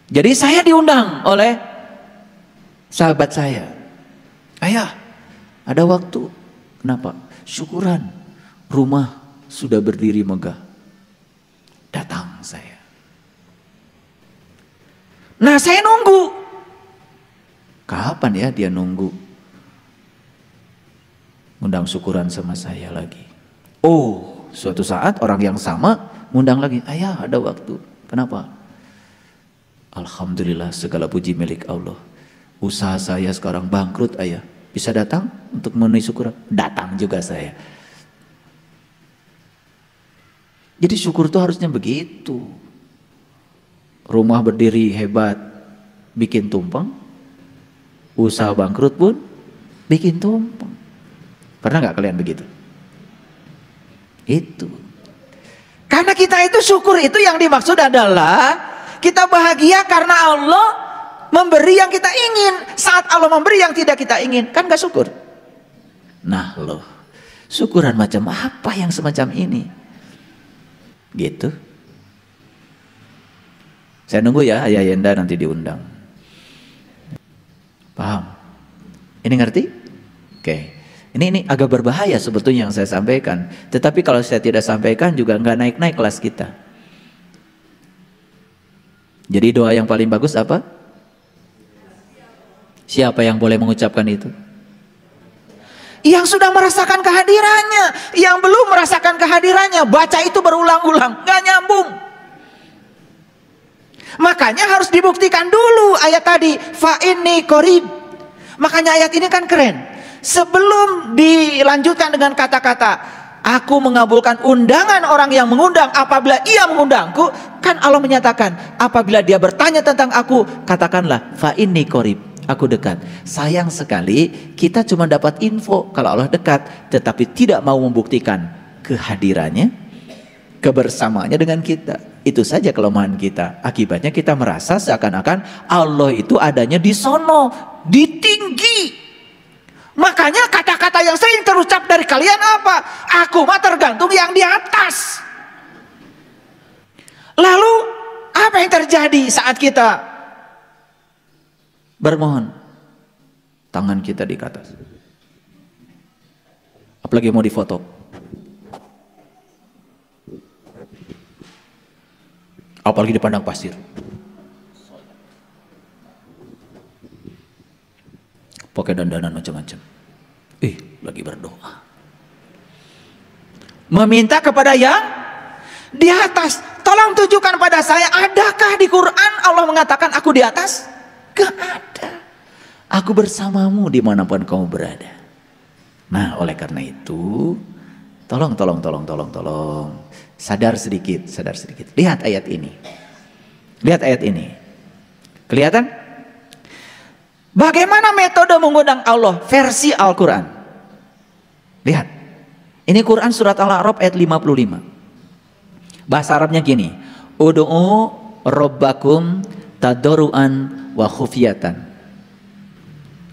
Jadi saya diundang oleh sahabat saya. Ayah, ada waktu. Kenapa? Syukuran, rumah sudah berdiri megah. Datang saya. Nah, saya nunggu. Kapan ya dia nunggu? Ngundang syukuran sama saya lagi. Oh, suatu saat orang yang sama ngundang lagi. Ayah, ada waktu. Kenapa? Alhamdulillah, segala puji milik Allah. Usaha saya sekarang bangkrut, ayah. Bisa datang untuk memenuhi syukuran? Datang juga saya. Jadi syukur itu harusnya begitu. Rumah berdiri hebat, bikin tumpeng. Usaha bangkrut pun bikin tumpeng. Pernah nggak kalian begitu? Itu. Karena kita itu syukur itu yang dimaksud adalah kita bahagia karena Allah memberi yang kita ingin. Saat Allah memberi yang tidak kita ingin, kan gak syukur? Nah loh, syukuran macam apa yang semacam ini? Gitu. Saya nunggu ya Ayah Yenda nanti diundang. Paham? Ini ngerti? Oke. Ini agak berbahaya sebetulnya yang saya sampaikan. Tetapi kalau saya tidak sampaikan juga nggak naik-naik kelas kita. Jadi doa yang paling bagus apa? Siapa yang boleh mengucapkan itu? Yang sudah merasakan kehadirannya. Yang belum merasakan kehadirannya, baca itu berulang-ulang, nggak nyambung. Makanya harus dibuktikan dulu ayat tadi, fa inni qarib. Makanya ayat ini kan keren. Sebelum dilanjutkan dengan kata-kata aku mengabulkan undangan orang yang mengundang apabila ia mengundangku, kan Allah menyatakan apabila dia bertanya tentang aku, katakanlah fa inni qarib, aku dekat. Sayang sekali kita cuma dapat info kalau Allah dekat, tetapi tidak mau membuktikan kehadirannya, kebersamaannya dengan kita. Itu saja kelemahan kita. Akibatnya kita merasa seakan-akan Allah itu adanya di sono, di tinggi. Makanya kata-kata yang sering terucap dari kalian apa? Aku mah tergantung yang di atas. Lalu apa yang terjadi saat kita bermohon? Tangan kita di atas. Apalagi mau difoto. Apalagi di padang pasir. Pakai dandanan macam-macam. Lagi berdoa. Meminta kepada yang di atas. Tolong tunjukkan pada saya, adakah di Quran Allah mengatakan aku di atas? Gak ada. Aku bersamamu dimanapun kamu berada. Nah, oleh karena itu, tolong. Sadar sedikit. Lihat ayat ini. Kelihatan? Bagaimana metode mengundang Allah versi Al-Quran? Lihat. Ini Quran surat Al-A'raf ayat 55. Bahasa Arabnya gini. Udu'u rabbakum tadarruan wa khufyatan.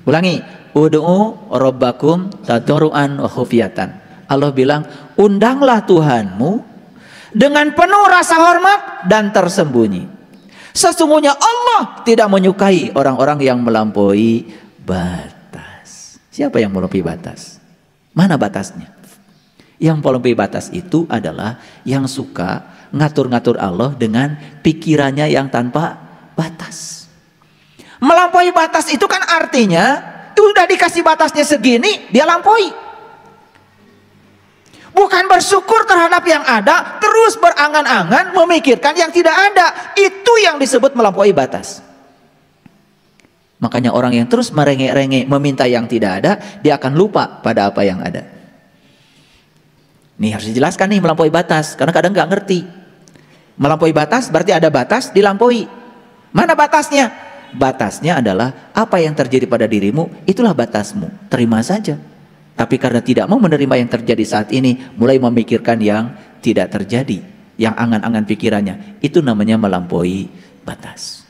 Ulangi. Udu'u rabbakum tadarruan wa khufyatan. Allah bilang, undanglah Tuhanmu dengan penuh rasa hormat dan tersembunyi. Sesungguhnya Allah tidak menyukai orang-orang yang melampaui batas. Siapa yang melampaui batas? Mana batasnya? Yang melampaui batas itu adalah yang suka ngatur-ngatur Allah dengan pikirannya yang tanpa batas. Melampaui batas itu kan artinya udah dikasih batasnya segini, dia lampaui. Bukan bersyukur terhadap yang ada, terus berangan-angan memikirkan yang tidak ada. Itu yang disebut melampaui batas. Makanya orang yang terus merengek-rengek meminta yang tidak ada, dia akan lupa pada apa yang ada. Nih harus dijelaskan nih melampaui batas, karena kadang nggak ngerti. Melampaui batas berarti ada batas dilampaui. Mana batasnya? Batasnya adalah apa yang terjadi pada dirimu, itulah batasmu. Terima saja. Tapi karena tidak mau menerima yang terjadi saat ini, mulai memikirkan yang tidak terjadi, yang angan-angan pikirannya, itu namanya melampaui batas.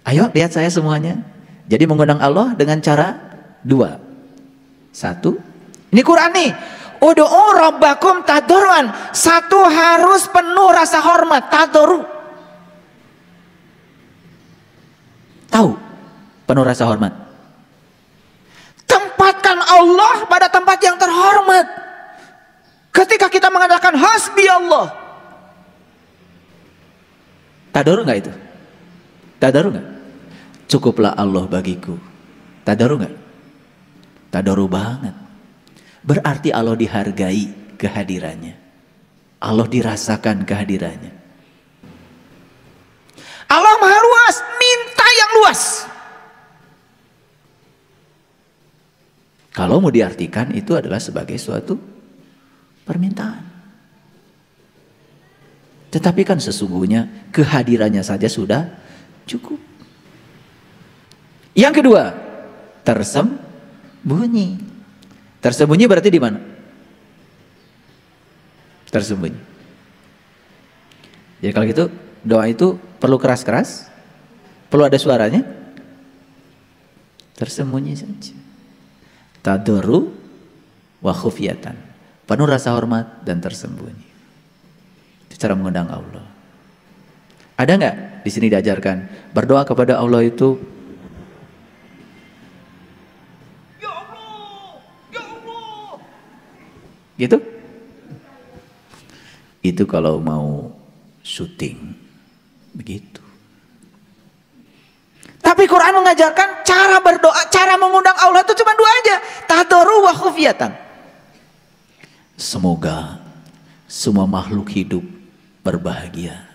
Ayo lihat saya semuanya. Jadi mengundang Allah dengan cara dua. Satu, ini Quran nih. Udu'u rabbakum tadarruan. Satu, harus penuh rasa hormat, tadarru. Tahu penuh rasa hormat. Tempatkan Allah pada tempat yang terhormat. Ketika kita mengatakan hasbi Allah, tadaru nggak itu? Tadaru nggak? Cukuplah Allah bagiku. Tadaru nggak? Tadaru banget. Berarti Allah dihargai kehadirannya. Allah dirasakan kehadirannya. Allah maha luas, minta yang luas. Kalau mau diartikan itu adalah sebagai suatu permintaan. Tetapi kan sesungguhnya kehadirannya saja sudah cukup. Yang kedua, tersembunyi. Tersembunyi berarti di mana? Tersembunyi. Jadi kalau gitu doa itu perlu keras-keras? Perlu ada suaranya? Tersembunyi saja. Tadarru wa khufyatan. Penuh rasa hormat dan tersembunyi. Itu cara mengundang Allah. Ada nggak di sini diajarkan berdoa kepada Allah itu? Ya Allah, ya Allah. Gitu? Itu kalau mau syuting begitu. Tapi Quran mengajarkan cara berdoa, cara mengundang Allah itu cuma dua aja. Tadarru wa khufyatan. Semoga semua makhluk hidup berbahagia.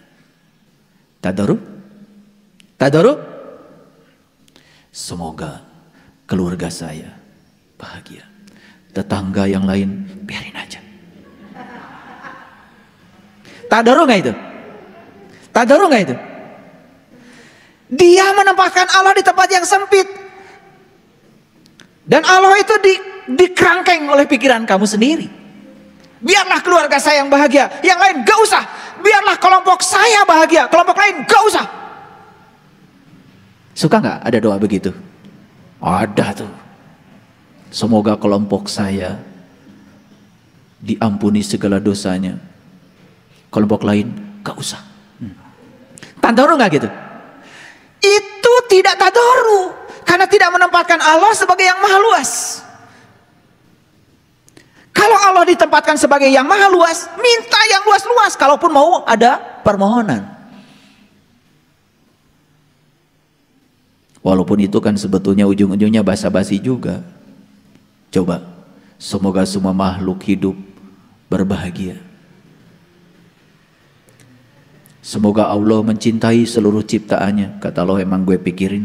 Tadarru? Tadarru? Semoga keluarga saya bahagia. Tetangga yang lain biarin aja. Tadarru nggak itu? Tadarru nggak itu? Dia menempatkan Allah di tempat yang sempit. Dan Allah itu dikerangkeng oleh pikiran kamu sendiri. Biarlah keluarga saya yang bahagia, yang lain gak usah. Biarlah kelompok saya bahagia, kelompok lain gak usah. Suka nggak ada doa begitu? Ada tuh. Semoga kelompok saya diampuni segala dosanya, kelompok lain gak usah. Tadarru nggak gitu? Itu tidak tadarru, karena tidak menempatkan Allah sebagai yang maha luas. Kalau Allah ditempatkan sebagai yang maha luas, minta yang luas-luas, kalaupun mau ada permohonan. Walaupun itu kan sebetulnya ujung-ujungnya basa-basi juga. Coba, semoga semua makhluk hidup berbahagia. Semoga Allah mencintai seluruh ciptaannya. Kata Allah, emang gue pikirin?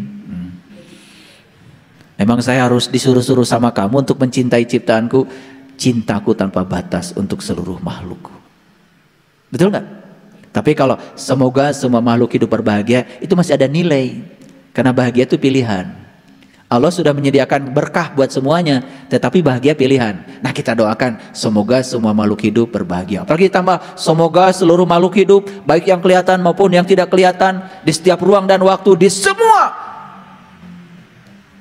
Emang saya harus disuruh-suruh sama kamu untuk mencintai ciptaanku? Cintaku tanpa batas untuk seluruh makhlukku. Betul nggak? Tapi kalau semoga semua makhluk hidup berbahagia, itu masih ada nilai. Karena bahagia itu pilihan. Allah sudah menyediakan berkah buat semuanya, tetapi bahagia pilihan. Nah, kita doakan semoga semua makhluk hidup berbahagia. Apalagi tambah semoga seluruh makhluk hidup, baik yang kelihatan maupun yang tidak kelihatan, di setiap ruang dan waktu, di semua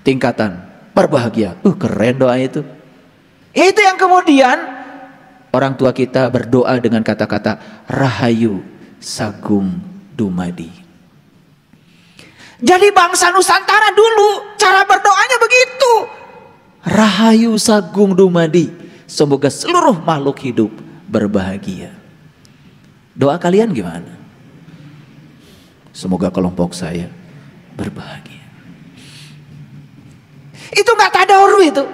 tingkatan berbahagia. Keren doa itu. Itu yang kemudian orang tua kita berdoa dengan kata-kata Rahayu Sagung Dumadi. Jadi bangsa Nusantara dulu cara berdoanya begitu. Rahayu Sagung Dumadi. Semoga seluruh makhluk hidup berbahagia. Doa kalian gimana? Semoga kelompok saya berbahagia. Itu nggak tadarru itu.